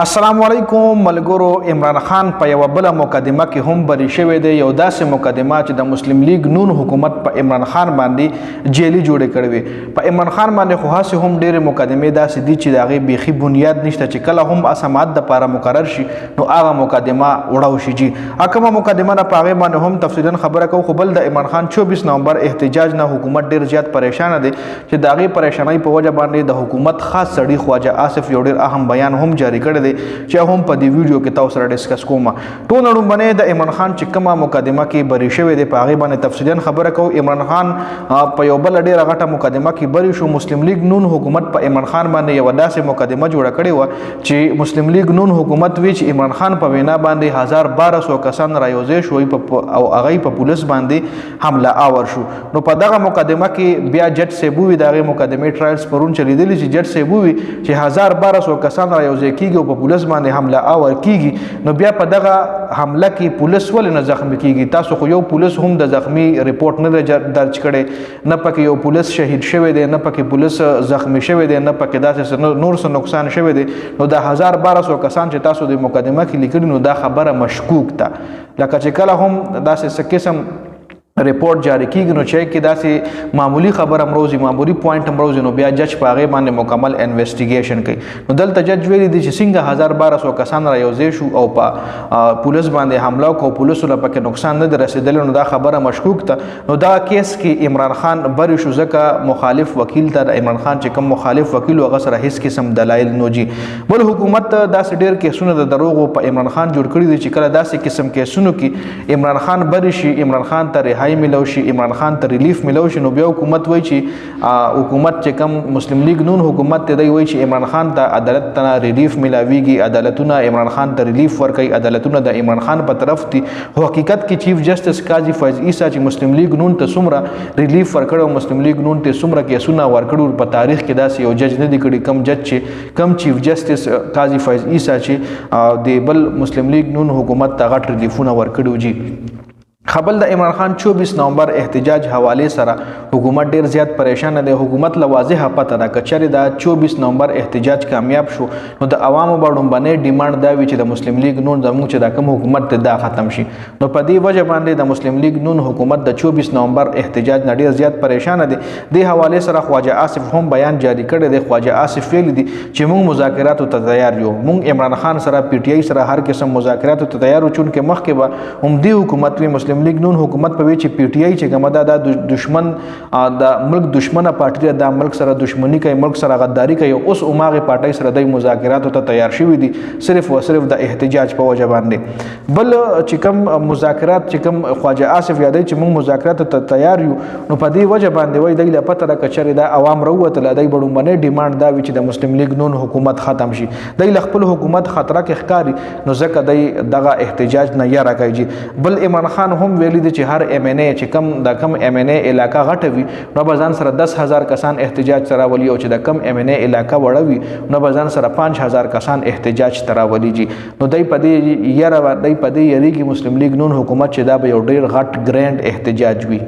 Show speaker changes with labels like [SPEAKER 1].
[SPEAKER 1] السلام علیکم ملګرو. عمران خان په یو بل مقدمه کې هم بری شوی دی. یو داسې مقدمه چې د مسلم لیگ نون حکومت په عمران خان باندې جیلی جوړې کړې وي. په عمران خان باندې خو هسې هم ډېرې مقدمې داسې دي چې د هغې بیخي بنیاد نشته چې کله هم اسمات دپاره مقرر شي نو هغه مقدمه وړو شي. جي کومه مقدمه ده په هغې باندې هم تفصیلا خبره کوو. خو بل د عمران خان 24 نومبر احتجاج نه حکومت ډېر زیات پریشانه دی چې د هغې پریشانۍ په وجه باندې د حکومت خاص سړي خواجه آصف یو ډېر اهم بیان هم جاری کړی دی چې هم په دې ویډیو کې تاسو سره ډسکس کوم. ټول لومړنۍ د عمران خان چې کومه مقدمه کې بری شوی دی په هغې باندې تفصیلا خبره کوو. عمران خان په یو بل ډېره غټه مقدمه کې بری شو. مسلم لیگ نون حکومت په عمران خان باندې یوه داسې مقدمه جوړه کړې وه چې مسلم لیگ نون حکومت وی چې عمران خان په وینا باندې 1200 کسان رايوځای شوي او هغې په پولیس باندې حمله آور شو. نو په دغه مقدمه کې بیا جج صاحب ووي د هغې مقدمې ټرایلز پرون چلیدلي چې جج صاحب ووي چې 1200 کسان رايوځای کېږي او په پولیس باندې حمله آور کیږي نو بیا په دغه حمله کې پولیس ولې نه زخمی کیږي؟ تاسو خو یو پولیس هم د زخمی ریپورت نه درج کړي، نه پکې یو پولیس شهید شوی دی، نه پکې پولیس زخمی شوی دی، نه پکې داسې نور څه نقصان شوی دی. نو دا 1200 کسان چې تاسو د مقدمه کې لیکلي نو دا خبره مشکوک ده. لکه چې کله هم داسې څه قسم ریپورت جاری کیږي نو چې کې داسې معمولی خبر امروزي معمولی پوینټ امروزي نو بیا جج په هغې باندې مکمل انویسټیګیشن کوي. نو دلته جج ویلي دی چې څنګه 1200 کسان رايوځای شو او په پولیس باندې حمله وکړو، پولیسو له پکې نقصان نه دی رسېدلی، نو دا خبره مشکوک ده. نو دا کیس کې عمران خان بری شو ځکه مخالف وکیل ته د عمران خان چې کوم مخالف وکیل و هغه سره هیڅ قسم دلایل نو جي. بل حکومت داسې ډېر کیسونه د دروغو په عمران خان جوړ کړي دي چې کله داسې قسم کیسونو کې عمران خان بری شي، عمران خان ته ملو شي، عمران خان ته ریلیف ملو شي، نو بیا حکومت وایي چې حکومت چې کم مسلم لیگ نون حکومت ته دی وایي چې عمران خان ته عدالت ته ریلیف ملاویږي، عدالتونه عمران خان ته ریلیف ورکوي، عدالتونه د عمران خان په طرف دي. حقیقت کې چیف جسټس قاضي فیض عیسی چې مسلم لیگ نون ته څومره ریلیف ورکړی او مسلم لیگ نون ته څومره کیسونه ورکړي په تاریخ کې داسې یو جج نه دی کړی کم جج چې کم چیف جسټس قاضي فیض عیسی چې د بل مسلم لیگ نون حکومت ته غټ ریلیفونه ورکړي. جي خبل د عمران خان 24 نومبر احتجاج حواله سره حکومت ډیر زیات پریشان دی. حکومت له واضحه پته ده کچره د 24 نومبر احتجاج کامیاب شو نو د عوامو باندې ډیماند دا وی چې د مسلم لیگ نون زموږ چې د کوم حکومت ته دا ختم شي. نو په دې وجه باندې د مسلم لیگ نون حکومت د 24 نومبر احتجاج نه ډیر زیات پریشان دي. د حواله سره خواجه آصف هم بیان جاری کړی دی. خواجه آصف ویل دي چې موږ مذاکراتو ته تیار یو، موږ عمران خان سره پی ټی آی سره هر قسم مذاکراتو ته تیار یو، چونکه مخکې به هم دی حکومت وی مسلم لیگ نون حکومت په وی چې پی ټی آی چې کومه ده د دشمن د ملک دشمنه پارټي ده، د ملک سره دشمنی کوي، ملک سره غداری کوي. اوس عماغه پارټي سره د مذاکراتو ته تیار شوی دي صرف او صرف د احتجاج په وجه باندې. بل چې کوم مذاکرات چې کوم خواجه آصف یادوي چې موږ مذاکراتو ته تیار یو نو په دې وجه باندې وای د پته د کچري د عوام وروته د بډومنه ډیماند دا وی چې د مسلم لیگ نون حکومت ختم شي. د خپل حکومت خطر کې ښکاری نو ځکه دغه احتجاج نه یاره کوي. بل عمران خان هم ویلي دي چې هر ام ان ای چې کم ام ان ای علاقہ غټه وي نو به ځان سره 10,000 کسان احتجاج سره ولي، او چې د کم ام ان ای علاقہ وړه وي نو به ځان سره 5,000 کسان احتجاج ترا ولي. جي نو دای په دې یریږي مسلم لیگ نون حکومت چې دا به یو ډیر غټ ګرانډ احتجاج وي.